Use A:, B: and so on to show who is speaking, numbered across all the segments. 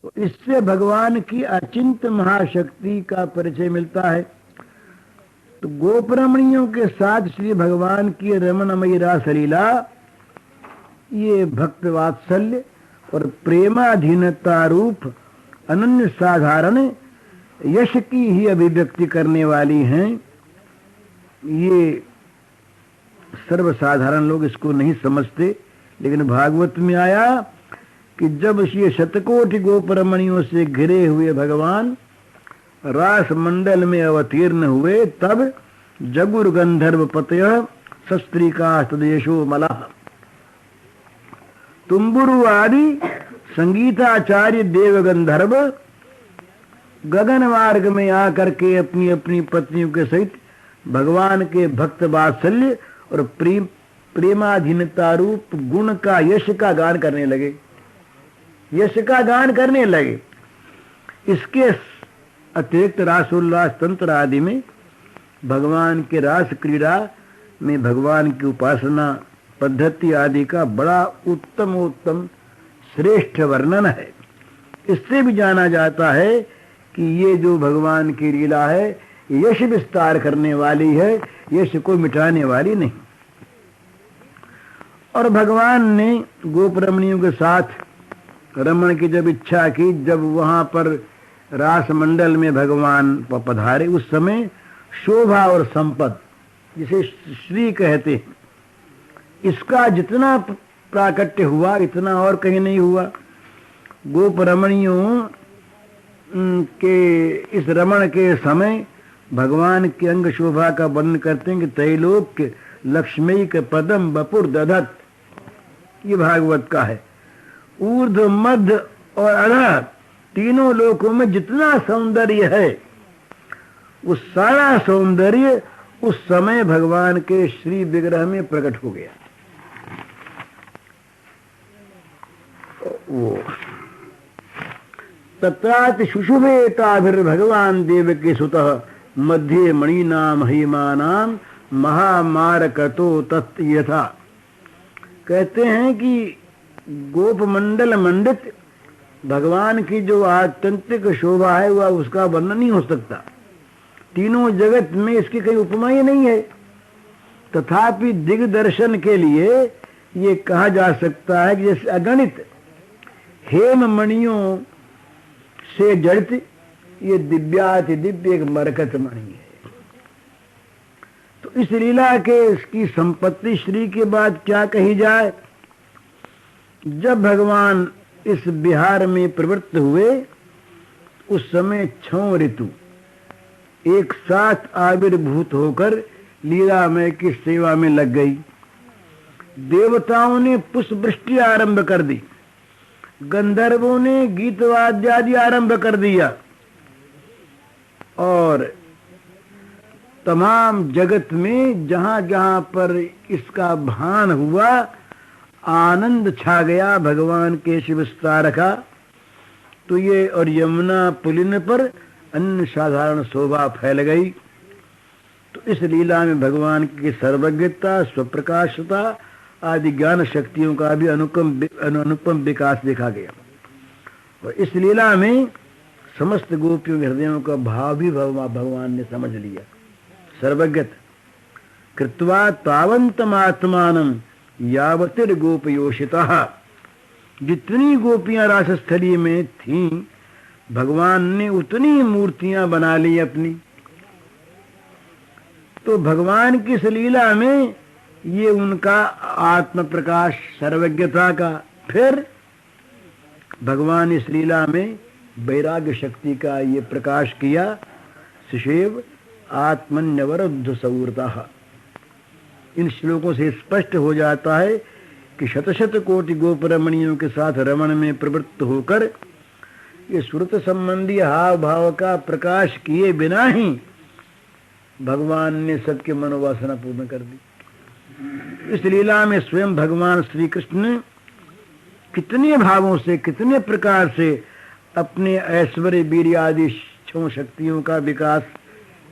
A: तो इससे भगवान की अचिंत महाशक्ति का परिचय मिलता है। तो गोपरमणियों के साथ श्री भगवान की रमणमयी रासलीला, ये भक्त वात्सल्य और प्रेमाधीनता रूप अनन्य साधारण यश की ही अभिव्यक्ति करने वाली हैं। ये सर्वसाधारण लोग इसको नहीं समझते, लेकिन भागवत में आया कि जब ये शतकोटि गोपरमणियों से घिरे हुए भगवान रास मंडल में अवतीर्ण हुए, तब जगुर गंधर्व पतय शस्त्रिका तदेशो मलः, तुम्बुरु आदि संगीताचार्य देव गंधर्व गगन मार्ग में आकर के अपनी अपनी पत्नियों के सहित भगवान के भक्त वात्सल्य और प्रेमाधीनता रूप गुण का यश का गान करने लगे, यश का गान करने लगे। इसके अतिरिक्त रासोल्लास तंत्र आदि में भगवान के रास क्रीड़ा में भगवान की उपासना पद्धति आदि का बड़ा उत्तम उत्तम श्रेष्ठ वर्णन है। इससे भी जाना जाता है कि ये जो भगवान की लीला है यश विस्तार करने वाली है, यश को मिटाने वाली नहीं। और भगवान ने गोपरमणियों के साथ रमण की जब इच्छा की, जब वहां पर रास मंडल में भगवान पधारे, उस समय शोभा और संपद, जिसे श्री कहते हैं, इसका जितना प्राकट्य हुआ इतना और कहीं नहीं हुआ। गोपरमणियों के इस रमण के समय भगवान के अंग शोभा का वर्णन करते हैं कि त्रैलोक्य लक्ष्मी के पदम बपुर दधत, ये भागवत का है। ऊर्ध्व मध्य और अधः तीनों लोकों में जितना सौंदर्य है, वो सारा सौंदर्य उस समय भगवान के श्री विग्रह में प्रकट हो गया। वो तत्राति शुशुभेताभिर्भगवान देवकी सुतः मध्ये मणिनाम महिमानाम महामारकतो तत् यथा। कहते हैं कि गोप मंडल मंडित भगवान की जो आत्यंतिक शोभा है वह उसका वर्णन नहीं हो सकता, तीनों जगत में इसकी कहीं उपमा ही नहीं है। तथापि दिग्दर्शन के लिए ये कहा जा सकता है कि जैसे अगणित हेम मणियों से जड़ित ये दिव्याति दिव्य एक मरकत मणि है। तो इस लीला के इसकी संपत्ति श्री के बाद क्या कही जाए। जब भगवान इस बिहार में प्रवृत्त हुए, उस समय 6 ऋतु एक साथ आविर्भूत होकर लीलामय की सेवा में लग गई। देवताओं ने पुष्प वृष्टि आरंभ कर दी, गंधर्वों ने गीत वाद्यादि आरंभ कर दिया, और तमाम जगत में जहां जहां पर इसका भान हुआ आनंद छा गया भगवान के शिव विस्तार का। तो ये और यमुना पुलिन पर अन्य साधारण शोभा फैल गई। तो इस लीला में भगवान की सर्वज्ञता, स्वप्रकाशता आदि ज्ञान शक्तियों का भी अनुपम विकास देखा गया। और इस लीला में समस्त गोपियों के हृदयों का भाव भी भगवान ने समझ लिया। सर्वज्ञत कृत्वा तावंतम आत्मानम यावतिर गोपयोषितः, जितनी गोपियां रासस्थली में थीं भगवान ने उतनी मूर्तियां बना ली अपनी। तो भगवान की इस लीला में ये उनका आत्म प्रकाश सर्वज्ञता का, फिर भगवान इस लीला में वैराग्य शक्ति का ये प्रकाश किया। शिशेव आत्मन्यवरुद्ध सौरता। इन श्लोकों से स्पष्ट हो जाता है कि शतशत कोटि गोपरमणियों के साथ रमण में प्रवृत्त होकर ये श्रुत संबंधी हाव भाव का प्रकाश किए बिना ही भगवान ने सबके मनोवासना पूर्ण कर दी। इस लीला में स्वयं भगवान श्री कृष्ण ने कितने भावों से, कितने प्रकार से अपने ऐश्वर्य वीर्य आदि 6 शक्तियों का विकास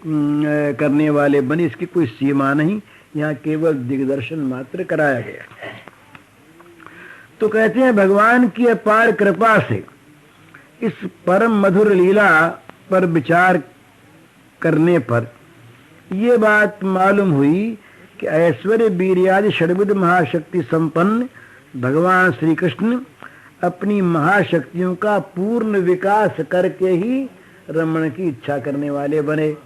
A: करने वाले बने, इसकी कोई सीमा नहीं। यहाँ केवल दिग्दर्शन मात्र कराया गया। तो कहते हैं भगवान की अपार कृपा से इस परम मधुर लीला पर विचार करने पर ये बात मालूम हुई कि ऐश्वर्य वीर्यादि षड्विध महाशक्ति संपन्न भगवान श्री कृष्ण अपनी महाशक्तियों का पूर्ण विकास करके ही रमण की इच्छा करने वाले बने।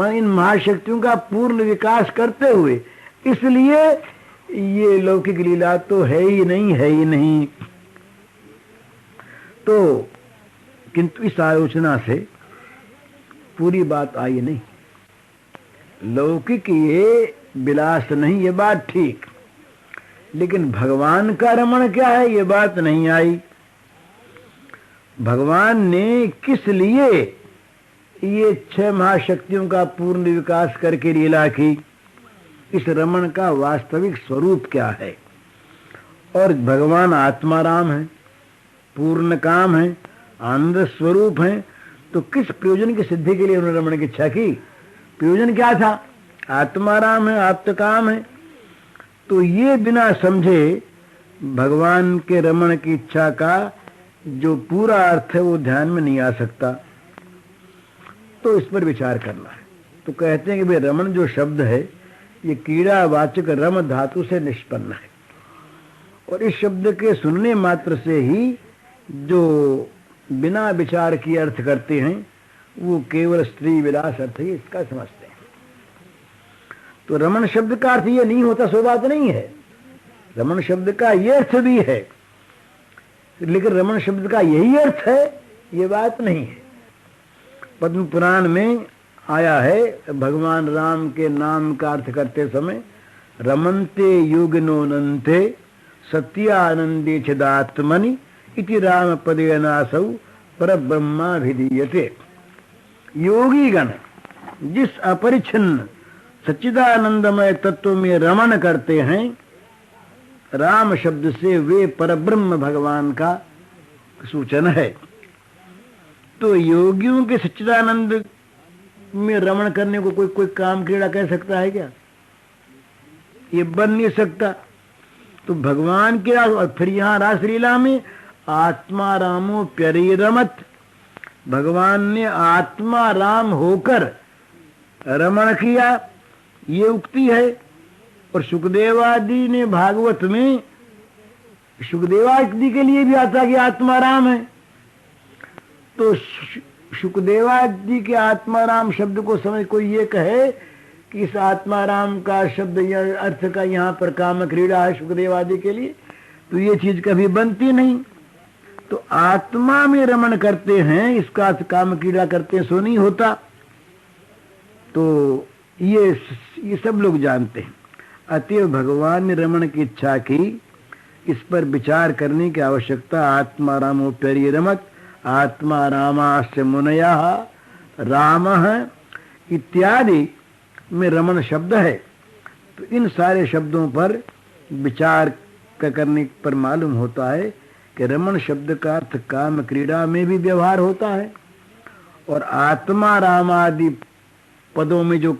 A: इन महाशक्तियों का पूर्ण विकास करते हुए, इसलिए ये लौकिक लीला तो है ही नहीं। तो किंतु इस आलोचना से पूरी बात आई नहीं। लौकिक ये विलास नहीं, ये बात ठीक, लेकिन भगवान का रमण क्या है ये बात नहीं आई। भगवान ने किस लिए ये 6 महाशक्तियों का पूर्ण विकास करके लीला की, इस रमण का वास्तविक स्वरूप क्या है। और भगवान आत्माराम है, पूर्ण काम है, आनंद स्वरूप है, तो किस प्रयोजन की सिद्धि के लिए उन्होंने रमण की इच्छा की। प्रयोजन क्या था, आत्माराम है, आत्मकाम है। तो ये बिना समझे भगवान के रमण की इच्छा का जो पूरा अर्थ है वो ध्यान में नहीं आ सकता। तो इस पर विचार करना है। तो कहते हैं कि भाई रमण जो शब्द है ये क्रीड़ावाचक रम धातु से निष्पन्न है, और इस शब्द के सुनने मात्र से ही जो बिना विचार किए अर्थ करते हैं वो केवल स्त्री विलास अर्थ ही इसका समझते हैं। तो रमण शब्द का अर्थ ये नहीं होता, सो बात नहीं है। रमण शब्द का ये अर्थ भी है, लेकिन रमण शब्द का यही अर्थ है ये बात नहीं है। पद्म पुराण में आया है भगवान राम के नाम का अर्थ करते समय रमन्ते योगिनोनन्ते सत्यानंदे चिदात्मनि इति राम पदेनासौ परब्रह्माभिधीयते। योगी गण जिस अपरिच्छिन्न सच्चिदानंदमय तत्व में रमण करते हैं, राम शब्द से वे परब्रह्म भगवान का सूचन है। तो योगियों के सच्चिदानंद में रमण करने को कोई काम क्रीड़ा कह सकता है क्या? ये बन नहीं सकता। तो भगवान के और फिर यहाँ रासलीला में आत्मा रामो प्यरी रमत, भगवान ने आत्मा राम होकर रमण किया, ये उक्ति है। और सुखदेवादि ने भागवत में सुखदेवादि के लिए भी आता कि आत्मा राम है। तो सुखदेवादि के आत्मा राम शब्द को समझ कोई ये कहे कि इस आत्मा राम का शब्द अर्थ का यहाँ पर काम क्रीड़ा है सुखदेवादि के लिए, तो ये चीज कभी बनती नहीं। तो आत्मा में रमण करते हैं, इसका अर्थ काम क्रीड़ा करते हैं, सो नहीं होता। तो ये सब लोग जानते हैं। अतएव भगवान ने रमण की इच्छा की, इस पर विचार करने की आवश्यकता। आत्मा रामोप्यरी रमत, आत्मा रामास्य मुनया राम इत्यादि में रमण शब्द है। तो इन सारे शब्दों पर विचार करने पर मालूम होता है कि रमण शब्द का अर्थ काम क्रीड़ा में भी व्यवहार होता है, और आत्मा राम आदि पदों में जो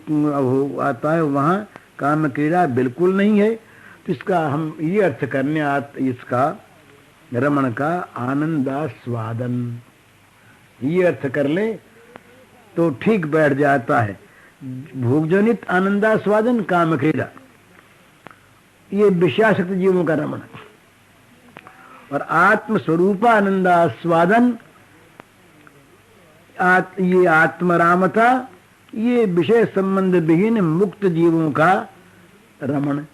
A: आता है वहां काम क्रीड़ा बिल्कुल नहीं है। तो इसका हम ये अर्थ करने इसका रमण का आनंदास्वादन, ये अर्थ कर ले तो ठीक बैठ जाता है। भोगजनित आनंदास्वादन काम क्रीड़ा, ये विषयासक्त जीवों का रमण। और आत्मस्वरूपानंदास्वादन, ये आत्मरामता, ये विषय संबंध विहीन मुक्त जीवों का रमण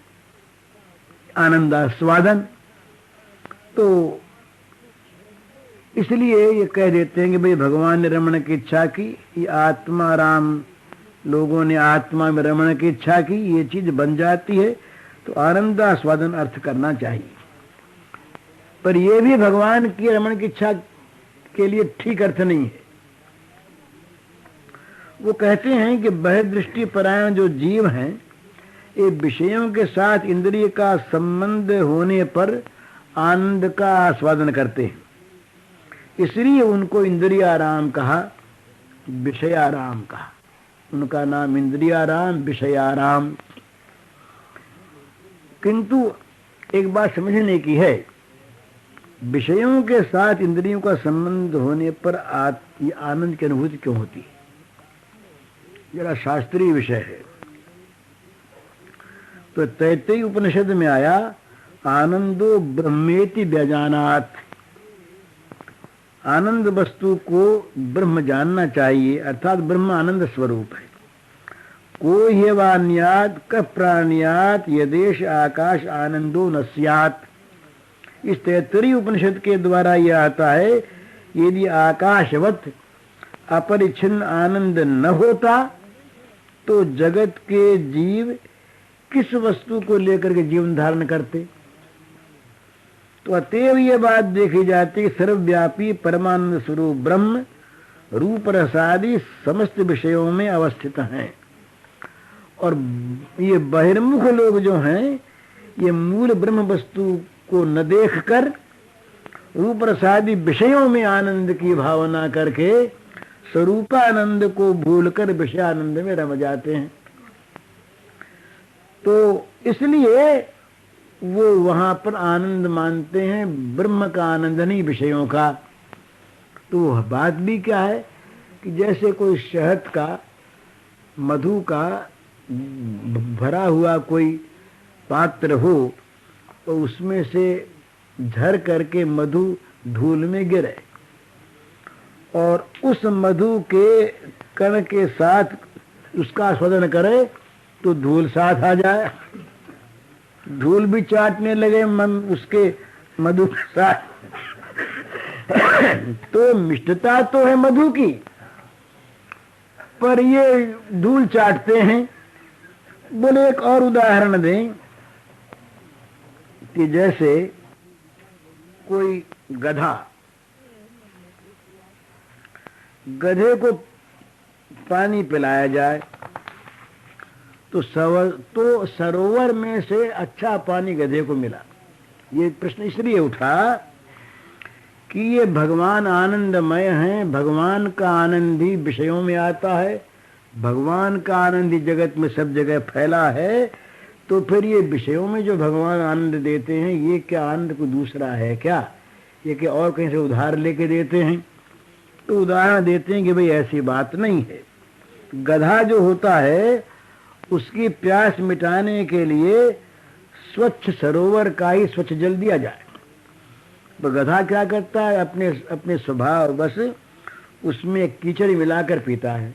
A: आनंदास्वादन। तो इसलिए ये कह देते हैं कि भाई भगवान ने रमण की इच्छा की, ये आत्मा राम लोगों ने आत्मा में रमण की इच्छा की, ये चीज बन जाती है। तो आनंदास्वादन अर्थ करना चाहिए, पर यह भी भगवान की रमण की इच्छा के लिए ठीक अर्थ नहीं है। वो कहते हैं कि बहिर्दृष्टि परायण जो जीव हैं, ये विषयों के साथ इंद्रिय का संबंध होने पर आनंद का आस्वादन करते हैं, इसलिए उनको इंद्रियाराम कहा, विषयाराम कहा। उनका नाम इंद्रियाराम, विषयाराम। किंतु एक बात समझने की है विषयों के साथ इंद्रियों का संबंध होने पर ये आनंद की अनुभूति क्यों होती है? जरा शास्त्रीय विषय है। तो तैत्तिरीय उपनिषद में आया, आनंदो ब्रह्मेति व्यजानात्, आनंद वस्तु को ब्रह्म जानना चाहिए, अर्थात ब्रह्म आनंद स्वरूप है। को ह्यवान्यात् क प्राण्यात् यदेश आकाश आनंदो न स्यात्। इस तैत्तिरीय उपनिषद के द्वारा यह आता है, यदि आकाशवत अपरिच्छिन्न आनंद न होता तो जगत के जीव किस वस्तु को लेकर के जीवन धारण करते? तो अतएव ये बात देखी जाती, सर्वव्यापी परमानंद स्वरूप ब्रह्म रूप रसादि समस्त विषयों में अवस्थित हैं। और ये बहिर्मुख लोग जो हैं, ये मूल ब्रह्म वस्तु को न देखकर रूप रसादि विषयों में आनंद की भावना करके स्वरूपानंद को भूलकर विषयानंद में रम जाते हैं। तो इसलिए वो वहां पर आनंद मानते हैं ब्रह्म का आनंद, नहीं विषयों का। तो बात भी क्या है कि जैसे कोई शहद का, मधु का भरा हुआ कोई पात्र हो, तो उसमें से झर करके मधु धूल में गिरे और उस मधु के कण के साथ उसका आस्वादन करे तो धूल साथ आ जाए, धूल भी चाटने लगे उसके मधु के साथ। तो मिष्टता तो है मधु की, पर ये धूल चाटते हैं। बोले एक और उदाहरण दें कि जैसे कोई गधे को पानी पिलाया जाए तो सरोवर में से अच्छा पानी गधे को मिला। ये प्रश्न इसलिए उठा कि ये भगवान आनंदमय हैं, भगवान का आनंद ही विषयों में आता है, भगवान का आनंद ही जगत में सब जगह फैला है। तो फिर ये विषयों में जो भगवान आनंद देते हैं, ये क्या आनंद को दूसरा है क्या? ये क्या और कहीं से उधार लेके देते हैं? तो उदाहरण देते हैं कि भाई ऐसी बात नहीं है। गधा जो होता है उसकी प्यास मिटाने के लिए स्वच्छ सरोवर का ही स्वच्छ जल दिया जाए। तो गधा क्या करता है, अपने स्वभाव बस उसमें कीचड़ मिलाकर पीता है।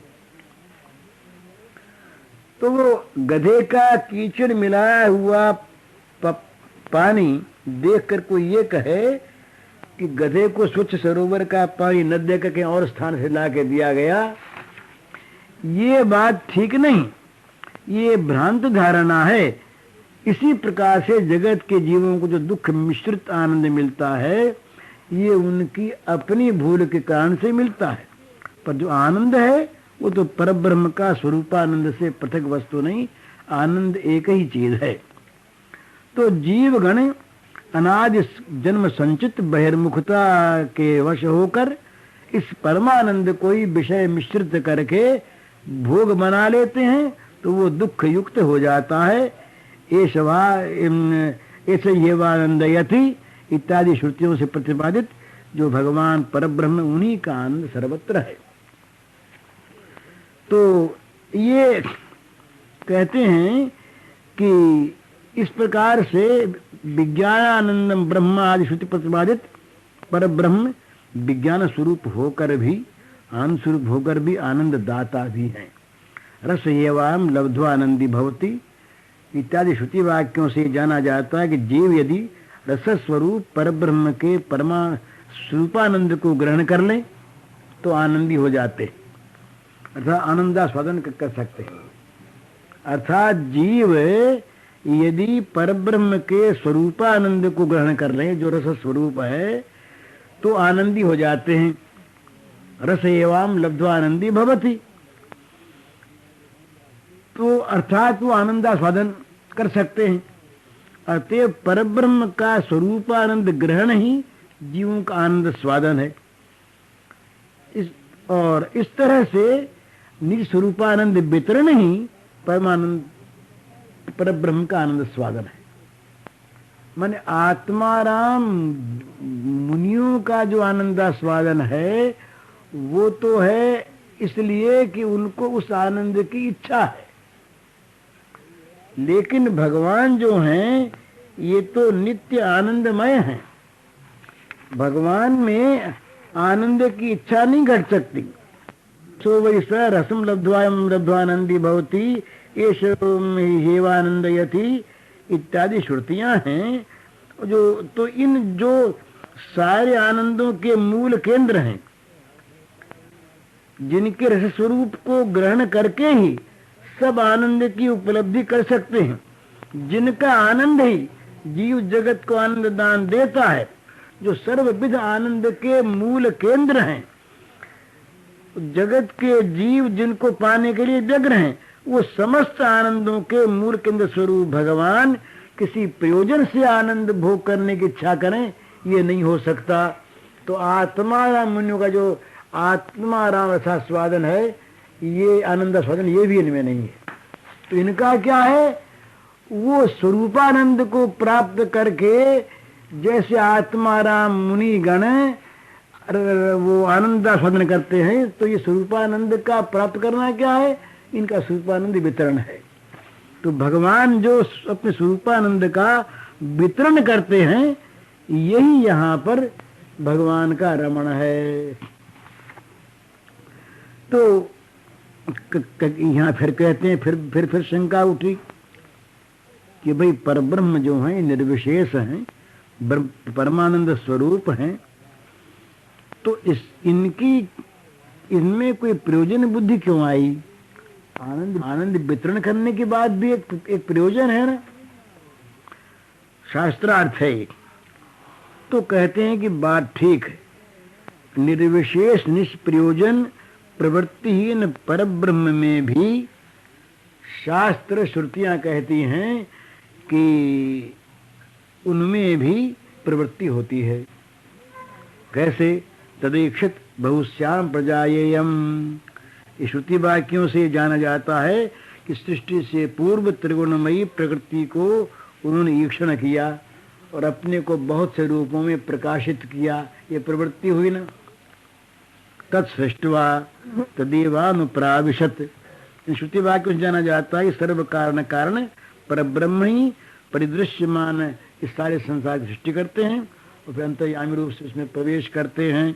A: तो वो गधे का कीचड़ मिलाया हुआ पानी देखकर कोई ये कहे कि गधे को स्वच्छ सरोवर का पानी न देकर कहीं और स्थान से ला के दिया गया, ये बात ठीक नहीं, ये भ्रांत धारणा है। इसी प्रकार से जगत के जीवों को जो दुख मिश्रित आनंद मिलता है, ये उनकी अपनी भूल के कारण से मिलता है। पर जो आनंद है वो तो परब्रह्म का स्वरूपानंद से पृथक वस्तु नहीं, आनंद एक ही चीज है। तो जीवगण अनादि जन्म संचित बहिर्मुखता के वश होकर इस परमानंद को ही विषय मिश्रित करके भोग बना लेते हैं, तो वो दुख युक्त हो जाता है। ऐसे येवानंदयति इत्यादि श्रुतियों से प्रतिपादित जो भगवान परब्रह्म, उन्हीं का आनंद सर्वत्र है। तो ये कहते हैं कि इस प्रकार से विज्ञानानंदम ब्रह्म आदि श्रुति प्रतिपादित परब्रह्म विज्ञान स्वरूप होकर भी, आनंद स्वरूप होकर भी आनंद दाता भी हैं। रस एवं लब्ध्वा आनंदी भवति इत्यादि श्रुति वाक्यों से जाना जाता है कि जीव यदि रस स्वरूप परब्रह्म के परमा स्वरूपानंद को ग्रहण कर ले तो आनंदी हो जाते, अर्थात आनंदास्वादन कर सकते हैं। अर्थात जीव यदि परब्रह्म के स्वरूपानंद को ग्रहण कर लें, जो रस स्वरूप है, तो आनंदी हो जाते हैं। रस एवं लब्ध्वा आनंदी भवति, तो अर्थात वो आनंदास्वादन कर सकते हैं। अतएव परब्रह्म का स्वरूपानंद ग्रहण ही जीवों का आनंद स्वादन है। और इस तरह से निज स्वरूपानंद वितरण ही परमानंद परब्रह्म का आनंद स्वादन है। माने आत्माराम मुनियों का जो आनंदास्वादन है वो तो है इसलिए कि उनको उस आनंद की इच्छा है, लेकिन भगवान जो हैं ये तो नित्य आनंदमय हैं। भगवान में आनंद की इच्छा नहीं घट सकती। सो वै स रसम लब्ध्वानंदी भवती एष हेवानंदयति इत्यादि श्रुतियां हैं जो, तो इन जो सारे आनंदों के मूल केंद्र हैं, जिनके रस स्वरूप को ग्रहण करके ही सब आनंद की उपलब्धि कर सकते हैं, जिनका आनंद ही जीव जगत को आनंद दान देता है, जो सर्वविध आनंद के मूल केंद्र हैं, जगत के जीव जिनको पाने के लिए व्यग्र हैं, वो समस्त आनंदों के मूल केंद्र स्वरूप भगवान किसी प्रयोजन से आनंद भोग करने की इच्छा करें, ये नहीं हो सकता। तो आत्माराम मुनियों का जो आत्माराम रसास्वादन है, ये आनंदास्वादन ये भी इनमें नहीं है। तो इनका क्या है, वो स्वरूपानंद को प्राप्त करके जैसे आत्माराम मुनि गण वो आनंदास्वादन करते हैं, तो ये स्वरूपानंद का प्राप्त करना क्या है, इनका स्वरूपानंद वितरण है। तो भगवान जो अपने स्वरूपानंद का वितरण करते हैं, यही यहाँ पर भगवान का रमण है। तो यहाँ फिर कहते हैं, फिर शंका उठी कि भाई परब्रह्म जो हैं निर्विशेष हैं, परमानंद स्वरूप हैं, तो इनमें कोई प्रयोजन बुद्धि क्यों आई? आनंद वितरण करने के बाद भी एक प्रयोजन है ना, शास्त्रार्थ है। तो कहते हैं कि बात ठीक है, निर्विशेष निष्प्रयोजन प्रवृत्तिहीन परब्रह्म में भी शास्त्र श्रुतियां कहती हैं कि उनमें भी प्रवृत्ति होती है। कैसे? तदेक्षित बहुश्याम प्रजायेयम, इस श्रुति वाक्यों से जाना जाता है कि सृष्टि से पूर्व त्रिगुणमयी प्रकृति को उन्होंने ईक्षण किया और अपने को बहुत से रूपों में प्रकाशित किया, ये प्रवृत्ति हुई ना। तत्सृष्ट्वा तदेवानुप्राविशत, इन श्रुति वाक्यों से जाना जाता है कि सर्व कारण कारण परब्रह्म ही परिदृश्यमान इस सारे संसार की सृष्टि करते हैं और फिर अंतर्यामी रूप से उसमें प्रवेश करते हैं।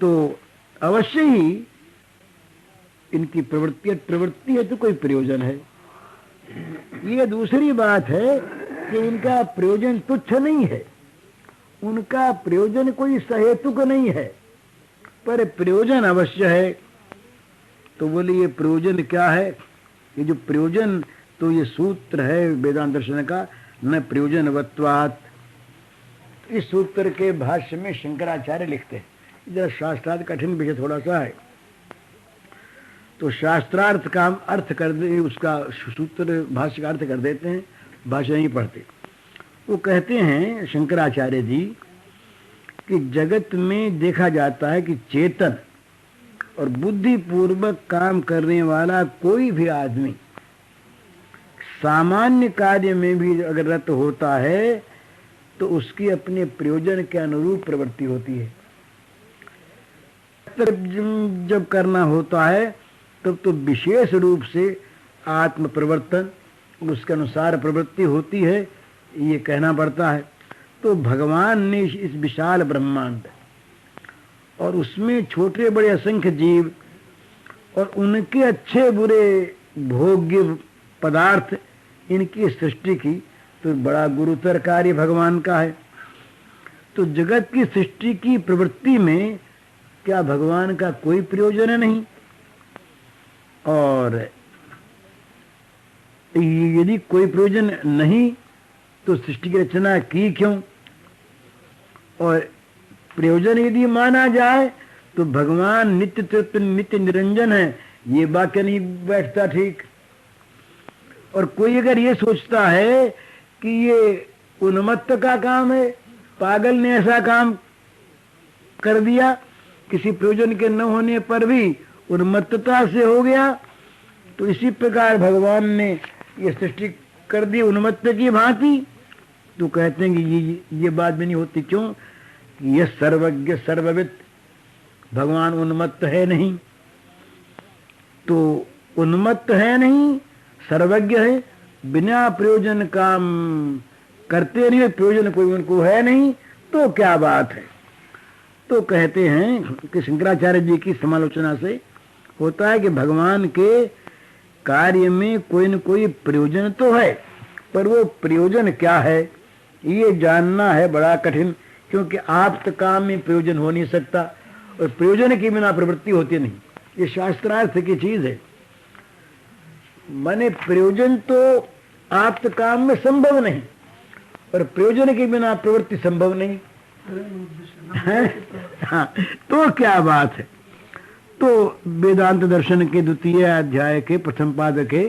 A: तो अवश्य ही इनकी प्रवृत्ति है तो कोई प्रयोजन है। ये दूसरी बात है कि इनका प्रयोजन तुच्छ नहीं है, उनका प्रयोजन कोई सहेतुक नहीं है, पर प्रयोजन अवश्य है। तो बोले ये प्रयोजन क्या है? ये जो प्रयोजन, तो ये सूत्र है वेदांत दर्शन का, न प्रयोजनवत्वात्। इस सूत्र के भाष्य में शंकराचार्य लिखते हैं, जरा शास्त्रार्थ कठिन विषय थोड़ा सा है, तो शास्त्रार्थ का हम अर्थ कर दे, उसका सूत्र भाष्य का अर्थ कर देते हैं, भाष्य नहीं पढ़ते। वो कहते हैं शंकराचार्य जी कि जगत में देखा जाता है कि चेतन और बुद्धि पूर्वक काम करने वाला कोई भी आदमी सामान्य कार्य में भी अगर रत होता है तो उसकी अपने प्रयोजन के अनुरूप प्रवृत्ति होती है। जब करना होता है तब तो विशेष रूप से आत्म प्रवर्तन उसके अनुसार प्रवृत्ति होती है, ये कहना पड़ता है। तो भगवान ने इस विशाल ब्रह्मांड और उसमें छोटे बड़े असंख्य जीव और उनके अच्छे बुरे भोग्य पदार्थ, इनकी सृष्टि की, तो बड़ा गुरुतर कार्य भगवान का है। तो जगत की सृष्टि की प्रवृत्ति में क्या भगवान का कोई प्रयोजन नहीं? और यदि कोई प्रयोजन नहीं तो सृष्टि की रचना की क्यों? और प्रयोजन यदि माना जाए तो भगवान नित्य तृप्त नित्य निरंजन है, ये वाक्य नहीं बैठता ठीक। और कोई अगर ये सोचता है कि ये उन्मत्त का काम है, पागल ने ऐसा काम कर दिया, किसी प्रयोजन के न होने पर भी उन्मत्तता से हो गया, तो इसी प्रकार भगवान ने ये सृष्टि कर दी उन्मत्त की भांति, तो कहते हैं कि ये बात भी नहीं होती। क्यों? ये सर्वज्ञ सर्वविद भगवान उन्मत्त है नहीं, तो उन्मत्त है नहीं, सर्वज्ञ है, बिना प्रयोजन काम करते नहीं, प्रयोजन कोई उनको है नहीं, तो क्या बात है। तो कहते हैं कि शंकराचार्य जी की समालोचना से होता है कि भगवान के कार्य में कोई न कोई प्रयोजन तो है, पर वो प्रयोजन क्या है ये जानना है बड़ा कठिन, क्योंकि आप्त काम में प्रयोजन हो नहीं सकता और प्रयोजन के बिना प्रवृत्ति होती नहीं। ये शास्त्रार्थ की चीज है। माने प्रयोजन तो आप्त काम में संभव नहीं और प्रयोजन के बिना प्रवृत्ति संभव नहीं है। हाँ, तो क्या बात है। तो वेदांत दर्शन के द्वितीय अध्याय के प्रथम पाद के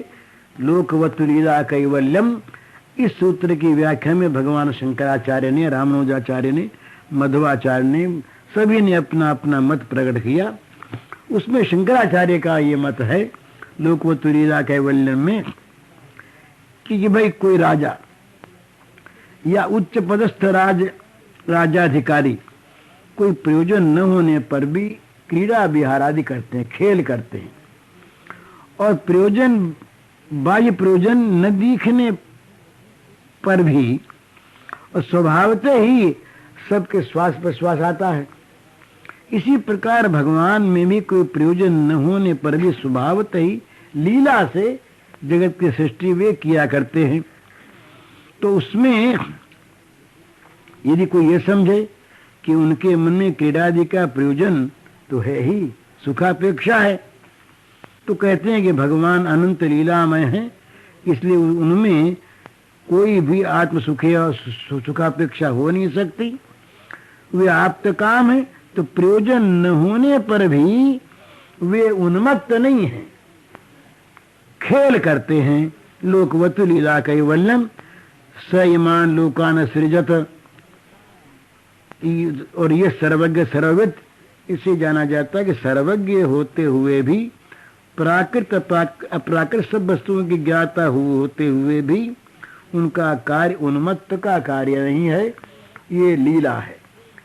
A: लोकवत् लीला कैवल्यम, इस सूत्र की व्याख्या में भगवान शंकराचार्य ने, रामानुजाचार्य ने, मध्वाचार्य ने, सभी ने अपना अपना मत प्रकट किया। उसमें शंकराचार्य का ये मत है लोकवत् लीला कैवल्यम में कि भाई कोई राजा या उच्च पदस्थ राजाधिकारी कोई प्रयोजन न होने पर भी क्रीड़ा विहार आदि करते हैं, खेल करते हैं, और प्रयोजन बाह्य प्रयोजन न दिखने पर भी और स्वभावतः ही सबके श्वास प्रश्वास आता है। इसी प्रकार भगवान में भी कोई प्रयोजन न होने पर भी स्वभावतः ही लीला से जगत की सृष्टि वे किया करते हैं। तो उसमें यदि कोई ये समझे कि उनके मन में क्रीड़ादि का प्रयोजन तो है ही, सुखापेक्षा है, तो कहते हैं कि भगवान अनंत लीलामय है, इसलिए उनमें कोई भी आत्म सुखे और सुखापेक्षा हो नहीं सकती। वे आप्त काम है, तो प्रयोजन न होने पर भी वे उन्मत्त नहीं हैं, खेल करते हैं। लोकवत् लीला कैवल्यम स इमान लोकान सृजत, और ये सर्वज्ञ सर्वविद इसे जाना जाता है कि सर्वज्ञ होते हुए भी, प्राकृत अप्राकृत सब वस्तुओं की ज्ञाता होते हुए भी उनका कार्य उन्मत्त का कार्य नहीं है, ये लीला है।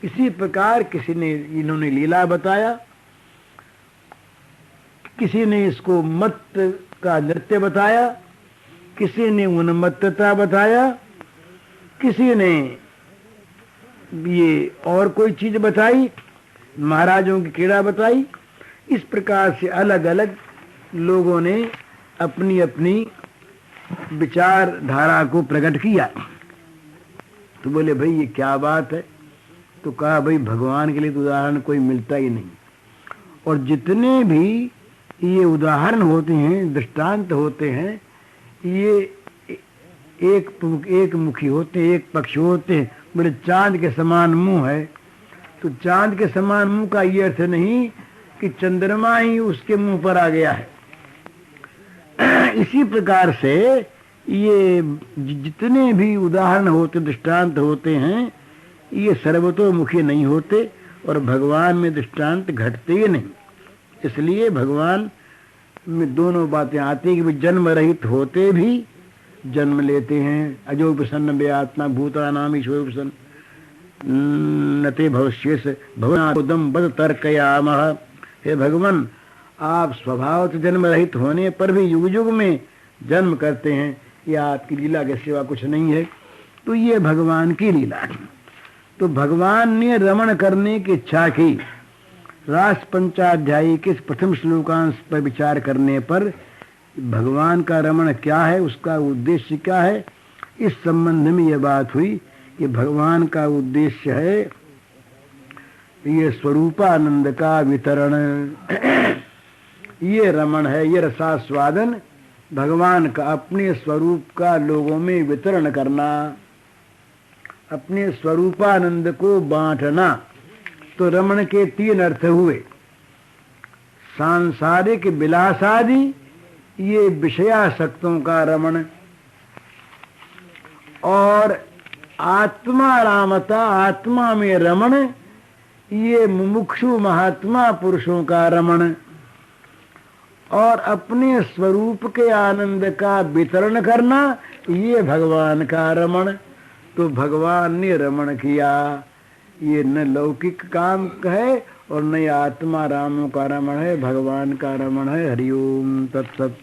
A: इसी प्रकार किसी ने इन्होंने लीला बताया, किसी ने इसको मत्त का नृत्य बताया, किसी ने उन्मत्तता बताया, किसी ने ये और कोई चीज बताई, महाराजों की क्रीड़ा बताई। इस प्रकार से अलग अलग लोगों ने अपनी अपनी विचारधारा को प्रकट किया। तो बोले भाई ये क्या बात है। तो कहा भाई भगवान के लिए तो उदाहरण कोई मिलता ही नहीं, और जितने भी ये उदाहरण होते हैं, दृष्टांत होते हैं, ये एक मुखी होते हैं, एक पक्ष होते हैं। बोले चांद के समान मुंह है, तो चांद के समान मुंह का ये अर्थ नहीं कि चंद्रमा ही उसके मुंह पर आ गया है। इसी प्रकार से ये जितने भी उदाहरण होते, दृष्टांत होते हैं, ये सर्वतोमुखी नहीं होते और भगवान में दृष्टांत घटते ही नहीं। इसलिए भगवान में दोनों बातें आती हैं कि जन्म रहित होते भी जन्म लेते हैं। अजो प्रसन्न बे आत्मा भूतानाम ईश्वर प्रसन्न नते भविष्य भवनादम बद तर्कयामः। हे भगवान, आप स्वभाव से जन्म रहित होने पर भी युग युग में जन्म करते हैं, यह आपकी लीला के सिवा कुछ नहीं है। तो ये भगवान की लीला है। तो भगवान ने रमण करने की इच्छा की। रास पंचाध्यायी के प्रथम श्लोकांश पर विचार करने पर भगवान का रमण क्या है, उसका उद्देश्य क्या है, इस संबंध में यह बात हुई कि भगवान का उद्देश्य है ये स्वरूपानंद का वितरण। ये रमण है, ये रसास्वादन, भगवान का अपने स्वरूप का लोगों में वितरण करना, अपने स्वरूपानंद को बांटना। तो रमण के तीन अर्थ हुए, सांसारिक विलासादि, ये विषयासक्तों का रमण, और आत्मा रामता, आत्मा में रमण, ये मुमुक्षु महात्मा पुरुषों का रमण, और अपने स्वरूप के आनंद का वितरण करना, ये भगवान का रमण। तो भगवान ने रमण किया। ये न लौकिक काम है और न आत्मा रामों का रमण है, भगवान का रमण है। हरिओम तत्सत।